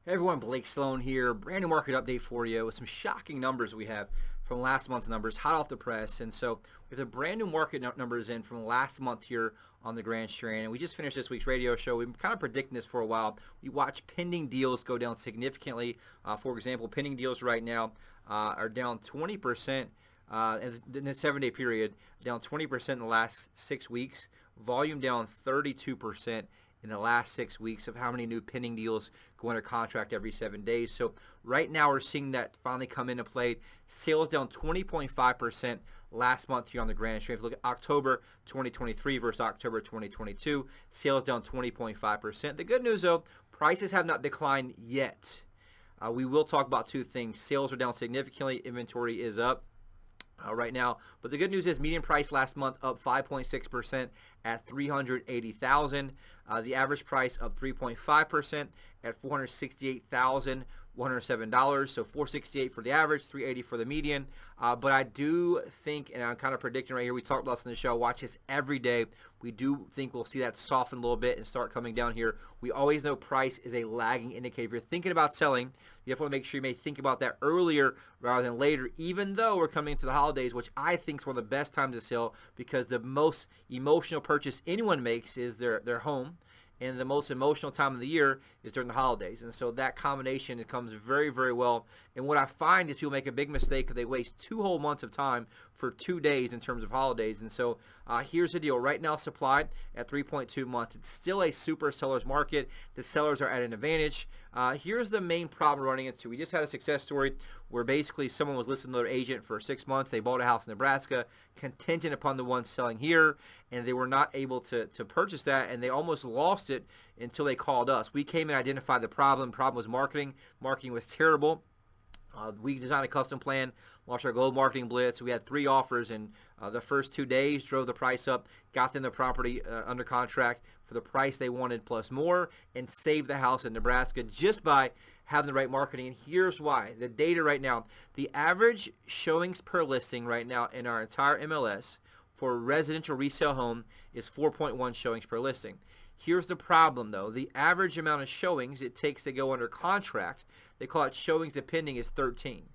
Hey everyone, Blake Sloan here. Brand new market update for you with some shocking numbers we have from last month's numbers, hot off the press. And so we have the brand new market numbers in from last month here on the Grand Strand. And we just finished this week's radio show. We've been kind of predicting this for a while. We watch pending deals go down significantly. For example, pending deals right now are down 20% in the 7-day period, down 20% in the last 6 weeks. Volume down 32% in the last 6 weeks of how many new pending deals go under contract every 7 days. So right now we're seeing that finally come into play. Sales down 20.5% last month here on the Grand Strand. If you look at October 2023 versus October 2022, sales down 20.5%. The good news though, prices have not declined yet. We will talk about two things. Sales are down significantly, inventory is up right now. But the good news is median price last month up 5.6% at $380,000. The average price up 3.5% at $468,107. So $468 for the average, $380 for the median. But I do think, and I'm kind of predicting right here, we talked about this in the show, watch this every day. We do think we'll see that soften a little bit and start coming down here. We always know price is a lagging indicator. If you're thinking about selling, you have to make sure you may think about that earlier rather than later, even though we're coming into the holidays, which I think is one of the best times to sell because the most emotional purchase anyone makes is their home. And the most emotional time of the year is during the holidays. And so that combination, it comes very, very well. And what I find is people make a big mistake because they waste 2 whole months of time for 2 days in terms of holidays. And so here's the deal. Right now, supply at 3.2 months. It's still a super seller's market. The sellers are at an advantage. Here's the main problem we're running into. We just had a success story where basically someone was listed to their agent for 6 months. They bought a house in Nebraska, contingent upon the one selling here, and they were not able to purchase that, and they almost lost it until they called us. We came and identified the problem. The problem was marketing. Marketing was terrible. We designed a custom plan, launched our Global Marketing Blitz. We had 3 offers in the first 2 days, drove the price up, got them the property under contract for the price they wanted plus more, and saved the house in Nebraska just by having the right marketing. And here's why. The data right now, the average showings per listing right now in our entire MLS for a residential resale home is 4.1 showings per listing. Here's the problem though. The average amount of showings it takes to go under contract, they call it showings to pending, is 13.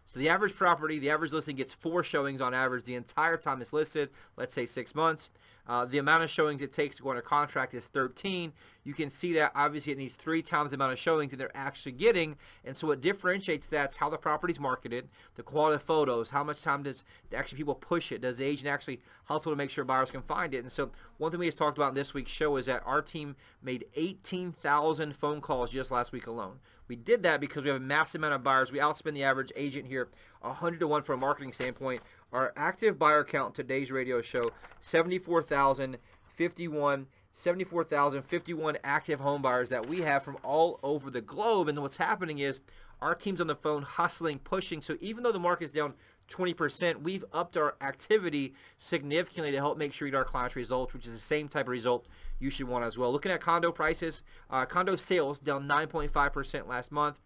So the average property, the average listing gets 4 showings on average the entire time it's listed, let's say 6 months. The amount of showings it takes to go under contract is 13. You can see that obviously it needs 3 times the amount of showings that they're actually getting. And so what differentiates that's how the property's marketed, the quality of photos, how much time does actually people push it, does the agent actually hustle to make sure buyers can find it. And so one thing we just talked about in this week's show is that our team made 18,000 phone calls just last week alone. We did that because we have a massive amount of buyers. We outspend the average agent here 100 to 1 from a marketing standpoint. Our active buyer count in today's radio show, 74,051 active home buyers that we have from all over the globe. And what's happening is our team's on the phone hustling, pushing. So even though the market's down 20%, we've upped our activity significantly to help make sure we get our clients' results, which is the same type of result you should want as well. Looking at condo prices, condo sales down 9.5% last month.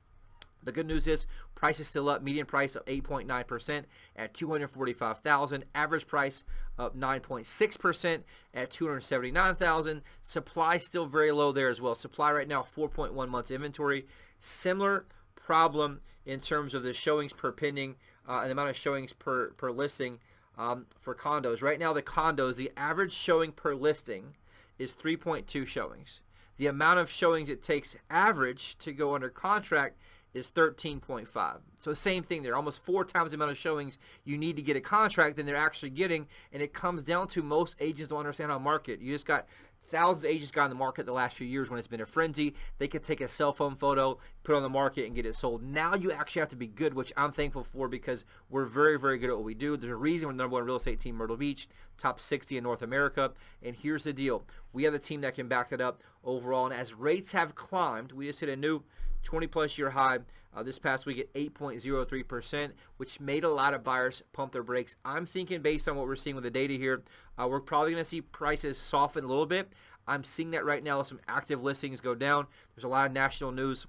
The good news is price is still up. Median price up 8.9% at $245,000. Average price up 9.6% at $279,000. Supply still very low there as well. Supply right now 4.1 months inventory. Similar problem in terms of the showings per pending and the amount of showings per listing for condos. Right now the condos, the average showing per listing is 3.2 showings. The amount of showings it takes average to go under contract is 13.5. So same thing there, almost 4 times the amount of showings you need to get a contract than they're actually getting, and it comes down to most agents don't understand how to market. You just got thousands of agents got in the market the last few years when it's been a frenzy. They could take a cell phone photo, put it on the market, and get it sold. Now you actually have to be good, which I'm thankful for because we're very, very good at what we do. There's a reason we're the #1 real estate team, Myrtle Beach, top 60 in North America. And here's the deal. We have a team that can back that up overall. And as rates have climbed, we just hit a new 20-plus year high this past week at 8.03%, which made a lot of buyers pump their brakes. I'm thinking based on what we're seeing with the data here, we're probably going to see prices soften a little bit. I'm seeing that right now. Some active listings go down. There's a lot of national news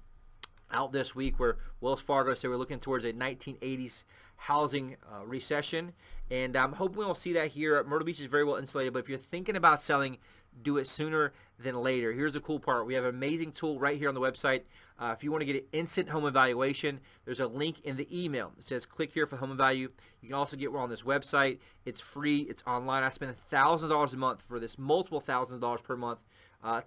out this week where Wells Fargo said we're looking towards a 1980s housing recession. And I'm hoping we'll see that here. Myrtle Beach is very well insulated, but if you're thinking about selling, do it sooner than later. Here's the cool part. We have an amazing tool right here on the website. If you want to get an instant home evaluation, there's a link in the email. It says click here for home value. You can also get one on this website. It's free. It's online. I spend $1,000 a month for this, multiple thousands of dollars per month.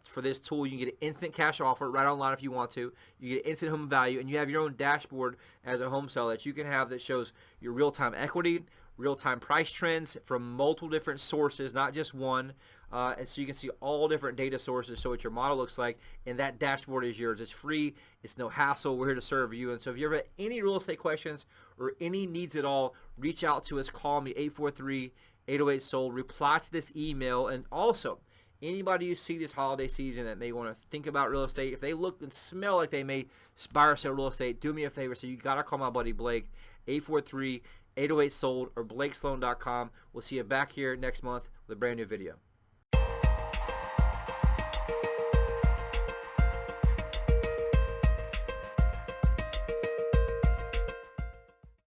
For this tool, you can get an instant cash offer right online if you want to. You get instant home value, and you have your own dashboard as a home seller that you can have that shows your real-time equity, real-time price trends from multiple different sources, not just one. And so you can see all different data sources, so what your model looks like, and that dashboard is yours. It's free. It's no hassle. We're here to serve you. And so if you ever have any real estate questions or any needs at all, reach out to us. Call me, 843-808-SOLD. Reply to this email. And also, anybody you see this holiday season that may want to think about real estate, if they look and smell like they may buy or sell real estate, do me a favor. So you got to call my buddy Blake, 843-808-SOLD or BlakeSloan.com. We'll see you back here next month with a brand new video.